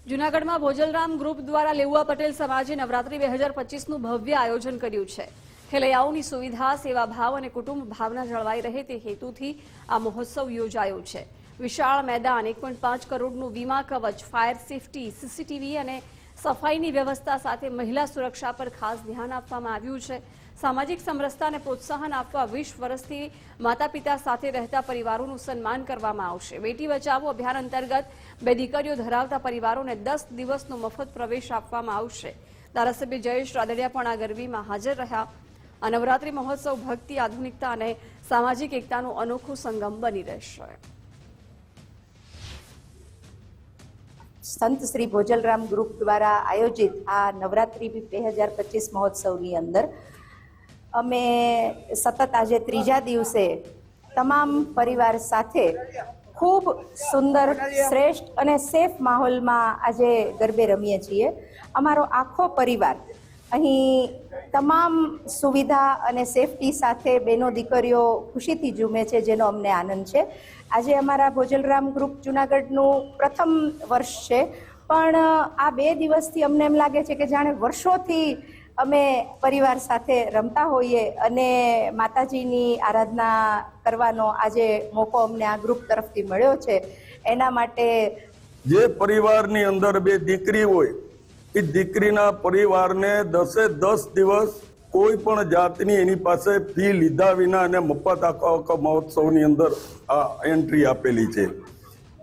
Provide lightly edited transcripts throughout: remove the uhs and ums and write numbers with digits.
જૂનાગઢમાં ભોજલરામ ગ્રુપ દ્વારા લેઉવા પટેલ સમાજે નવરાત્રી 2025નું ભવ્ય આયોજન કર્યું છે। ખેલૈયાઓની સુવિધા, સેવાભાવ અને કુટુંબ ભાવના જળવાઈ રહે તે હેતુથી આ મહોત્સવ યોજાયો છે। વિશાળ મેદાન, 1.5 કરોડનું વીમા કવચ, ફાયર સેફટી, સીસીટીવી અને સફાઈની વ્યવસ્થા સાથે મહિલા સુરક્ષા પર ખાસ ધ્યાન આપવામાં આવ્યું છે। સામાજિક સમરસતાને પ્રોત્સાહન આપવા 20 વર્ષથી માતા પિતા સાથે રહેતા પરિવારોનું સન્માન કરવામાં આવશે। બેટી બચાવો અભિયાન અંતર્ગત 2 દીકરીઓ ધરાવતા પરિવારોને 10 દિવસનો મફત પ્રવેશ આપવામાં આવશે। ધારાસભ્ય જયેશ રાદડિયા પણ આ ગરબીમાં હાજર રહ્યા। આ નવરાત્રી મહોત્સવ ભક્તિ, આધુનિકતા અને સામાજિક એકતાનું અનોખું સંગમ બની રહેશે। સંત શ્રી ભોજલરામ ગ્રુપ દ્વારા આયોજિત આ નવરાત્રી 2025 મહોત્સવની અંદર અમે સતત આજે ત્રીજા દિવસે તમામ પરિવાર સાથે ખૂબ સુંદર, શ્રેષ્ઠ અને સેફ માહોલમાં આજે ગરબે રમીએ છીએ। અમારો આખો પરિવાર અહીં તમામ સુવિધા અને સેફટી સાથે બહેનો દીકરીઓ ખુશીથી ઝૂમે છે, જેનો અમને આનંદ છે। આજે અમારા ભોજલરામ ગ્રુપ જૂનાગઢનું પ્રથમ વર્ષ છે, પણ આ 2 દિવસથી અમને એમ લાગે છે કે જાણે વર્ષોથી અમે પરિવાર સાથે રમતા હોઈએ અને માતાજીની આરાધના કરવાનો આજે મોકો અમને આ ગ્રુપ તરફથી મળ્યો છે। એના માટે જે પરિવારની અંદર 2 દીકરી હોય એ દીકરીના પરિવારને 10 દિવસ કોઈ પણ જાતની એની પાસે ફી લીધા વિના અને મફત આખા મહોત્સવની અંદર આ એન્ટ્રી આપેલી છે।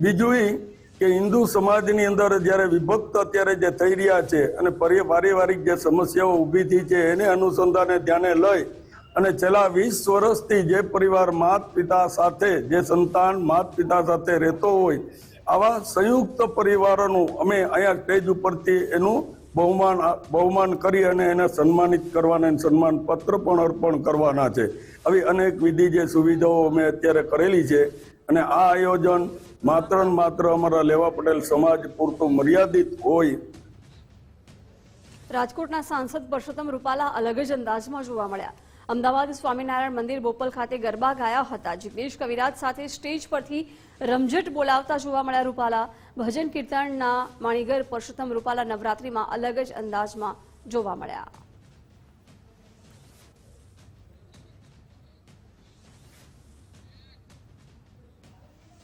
બીજું કે હિન્દુ સમાજની અંદર જ્યારે વિભક્ત અત્યારે જે થઈ રહ્યા છે અને પારિવારિક જે સમસ્યાઓ ઊભી થઈ છે એને અનુસંધાને ધ્યાને લઈ અને છેલ્લા 20 વર્ષથી જે પરિવાર માતા પિતા સાથે, જે સંતાન માતા પિતા સાથે રહેતો હોય, આવા સંયુક્ત પરિવારોનું અમે અહીંયા સ્ટેજ ઉપરથી એનું બહુમાન કરી અને એને સન્માનિત કરવાના, સન્માન પત્ર પણ અર્પણ કરવાના છે। આવી અનેક વિધિ જે સુવિધાઓ અમે અત્યારે કરેલી છે અને આ આયોજન માત્ર ને માત્ર અમારા લેવા પટેલ સમાજ પૂરતું મર્યાદિત હોય। રાજકોટના સાંસદ પરસોત્તમ રૂપાલા અલગ જ અંદાજમાં જોવા મળ્યા। અમદાવાદ સ્વામિનારાયણ મંદિર બોપલ ખાતે ગરબા ગાયા હતા। જિગ્નેશ કવિરાજ સાથે સ્ટેજ પરથી રમઝટ બોલાવતા જોવા મળ્યા રૂપાલા। ભજન કીર્તનના માણીગર પરસોત્તમ રૂપાલા નવરાત્રીમાં અલગ જ અંદાજમાં જોવા મળ્યા।